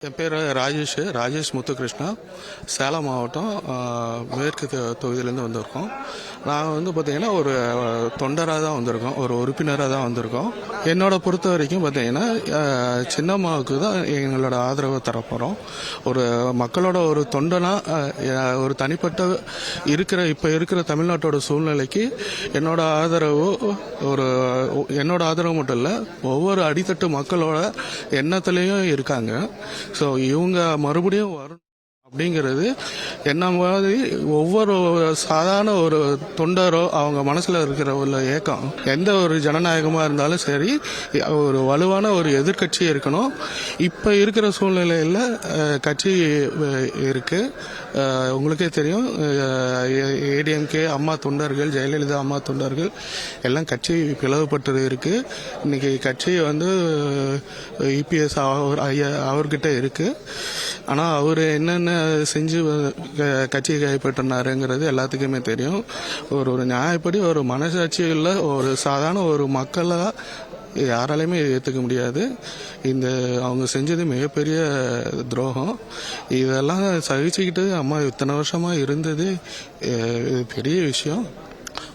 என் பேர் ராஜேஷ் முத்துகிருஷ்ணா. சேலம் மாவட்டம் மேற்கு தொகுதியிலேருந்து வந்திருக்கோம். நாங்கள் பார்த்திங்கன்னா ஒரு தொண்டராக தான் வந்திருக்கோம், ஒரு உறுப்பினராக தான் வந்திருக்கோம். என்னோட பொறுத்த வரைக்கும் பார்த்திங்கன்னா சின்னம்மாவுக்கு தான் எங்களோட ஆதரவை தரப்போகிறோம். ஒரு மக்களோட ஒரு தொண்டனா, ஒரு தனிப்பட்ட இப்போ இருக்கிற தமிழ்நாட்டோட சூழ்நிலைக்கு என்னோட ஆதரவு மட்டும் இல்லை, ஒவ்வொரு அடித்தட்டு மக்களோட எண்ணத்துலேயும் இருக்காங்க. ஸோ இவங்க மறுபடியும் வரும் அப்படிங்கிறது என்ன மாதிரி ஒவ்வொரு சாதாரண ஒரு தொண்டரோ அவங்க மனசில் இருக்கிற ஒரு ஏக்கம். எந்த ஒரு ஜனநாயகமாக இருந்தாலும் சரி, ஒரு வலுவான ஒரு எதிர்கட்சி இருக்கணும். இப்போ இருக்கிற சூழ்நிலையில் கட்சி இருக்குது. உங்களுக்கே தெரியும், ஏடிஎம்கே அம்மா தொண்டர்கள், ஜெயலலிதா அம்மா தொண்டர்கள் எல்லாம் கட்சி பிளவுபட்டு இருக்குது. இன்னைக்கு கட்சி இபிஎஸ் அவர்கிட்ட இருக்குது. ஆனால் அவர் என்னென்ன செஞ்சு கட்சியை கைப்பற்றினாருங்கிறது எல்லாத்துக்குமே தெரியும். ஒரு நியாயப்படி ஒரு மனசாட்சியில் ஒரு சாதாரண ஒரு மக்களாக யாராலையுமே ஏற்றுக்க முடியாது. அவங்க செஞ்சது மிகப்பெரிய துரோகம். இதெல்லாம் சகிச்சுக்கிட்டு அம்மா இத்தனை வருஷமாக இருந்தது பெரிய விஷயம்.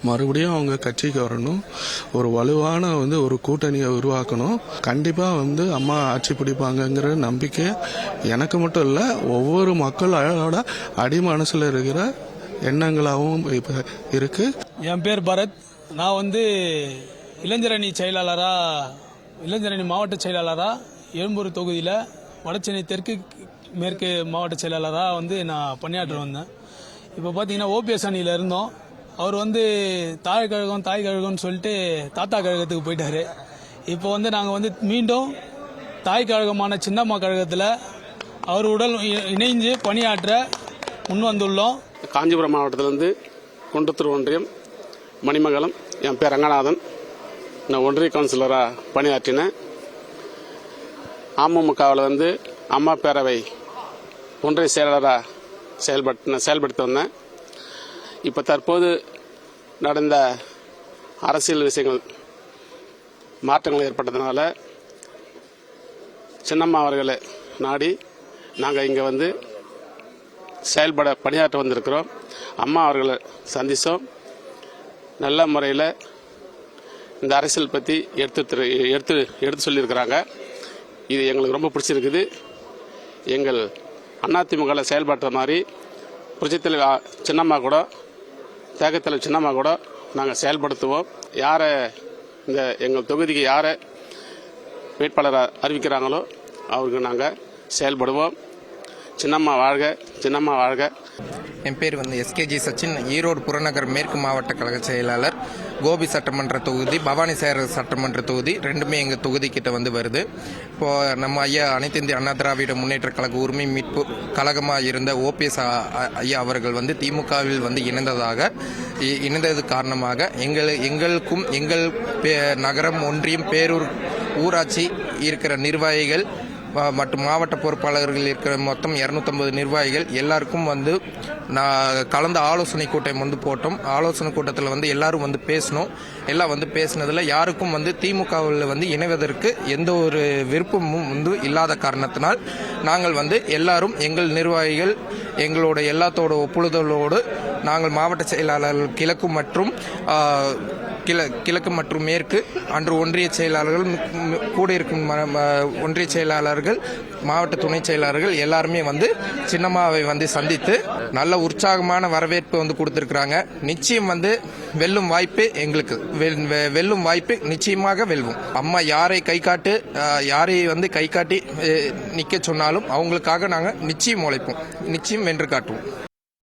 மறுபடியும் அவங்க கட்சிக்கு வரணும், ஒரு வலுவான ஒரு கூட்டணியை உருவாக்கணும். கண்டிப்பாக அம்மா ஆட்சி பிடிப்பாங்கங்கிற நம்பிக்கை எனக்கு மட்டும் இல்லை, ஒவ்வொரு மக்களோட அடி மனசில் இருக்கிற எண்ணங்களாகவும் இப்போ இருக்கு. என் பேர் பரத். நான் இளைஞரணி மாவட்ட செயலாளராக எழும்பூர் தொகுதியில் வடசென்னை தெற்கு மேற்கு மாவட்ட செயலாளராக நான் பணியாற்ற வந்தேன். இப்போ பார்த்தீங்கன்னா ஓபிஎஸ் அணியில் இருந்தோம். அவர் தாய் கழகம்னு சொல்லிட்டு தாத்தா கழகத்துக்கு போயிட்டாரு. இப்போ நாங்கள் மீண்டும் தாய் கழகமான சின்னம்மா கழகத்தில் அவருடன் இணைஞ்சு பணியாற்ற முன் வந்துள்ளோம். காஞ்சிபுரம் மாவட்டத்திலிருந்து குன்றத்தூர் ஒன்றியம் மணிமங்கலம். என் பேர் ரங்கநாதன். நான் ஒன்றிய கவுன்சிலராக பணியாற்றினேன். அமமுகவில் அம்மா பேரவை ஒன்றிய செயலாளராக செயல்படுத்தி வந்தேன். இப்போ தற்போது நடந்த அரசியல் விஷயங்கள் மாற்றங்கள் ஏற்பட்டதுனால சின்னம்மா அவர்களை நாடி நாங்கள் இங்கே பணியாற்ற வந்திருக்கிறோம். அம்மா அவர்களை சந்தித்தோம். நல்ல முறையில் இந்த அரசியல் பற்றி எடுத்து சொல்லியிருக்கிறாங்க. இது எங்களுக்கு ரொம்ப பிடிச்சிருக்குது. எங்கள் அதிமுகவில் செயல்படுற மாதிரி புரட்சித்தலைவர் சின்னம்மா கூட, தேக்கத்தலைவர் சின்னம்மா கூட நாங்கள் செயல்படுத்துவோம். எங்கள் தொகுதிக்கு யாரை வேட்பாளராக அறிவிக்கிறாங்களோ அவருக்கு நாங்கள் செயல்படுவோம். சின்னம்மா வாழ்க, சின்னம்மா வாழ்க. என் பேர் எஸ்கேஜி சச்சின். ஈரோடு புறநகர் மேற்கு மாவட்ட கழக செயலாளர். கோபி சட்டமன்ற தொகுதி, பவானிசாகர் சட்டமன்ற தொகுதி ரெண்டுமே எங்கள் தொகுதிக்கிட்ட வருது. இப்போது நம்ம ஐயா அனைத்து இந்திய அண்ணா திராவிட முன்னேற்ற கழக உரிமை மீட்பு கழகமாக இருந்த ஓபிஎஸ் ஐயா அவர்கள் திமுகவில் இணைந்தது காரணமாக எங்களுக்கும் எங்கள் நகரம், ஒன்றியம், பேரூர், ஊராட்சி இருக்கிற நிர்வாகிகள் மற்றும் மாவட்ட பொறுப்பாளர்கள் இருக்கிற மொத்தம் 250 நிர்வாகிகள் எல்லாருக்கும் நான் கலந்த ஆலோசனை கூட்டம் போட்டோம். ஆலோசனை கூட்டத்தில் எல்லாரும் பேசணும். எல்லாம் பேசினதில் யாருக்கும் திமுகவில் இணைவதற்கு எந்த ஒரு விருப்பமும் இல்லாத காரணத்தினால் நாங்கள் எல்லாரும் எங்கள் நிர்வாகிகள் எங்களோட எல்லாத்தோட ஒப்புதலோடு நாங்கள் மாவட்ட செயலாளர்கள் கிழக்கு மற்றும் மேற்கு அன்று ஒன்றிய செயலாளர்கள் கூட இருக்கும் ஒன்றிய செயலாளர்கள், மாவட்ட துணை செயலாளர்கள் எல்லாருமே சின்னம்மாவை சந்தித்து நல்ல உற்சாகமான வரவேற்பு கொடுத்திருக்கிறாங்க. நிச்சயம் வெல்லும் வாய்ப்பு எங்களுக்கு, வெல்லும் வாய்ப்பு நிச்சயமாக வெல்வோம். அம்மா யாரை கை காட்டி நிக்க சொன்னாலும் அவங்களுக்காக நாங்கள் நிச்சயம் உழைப்போம், நிச்சயம் வென்று காட்டுவோம்.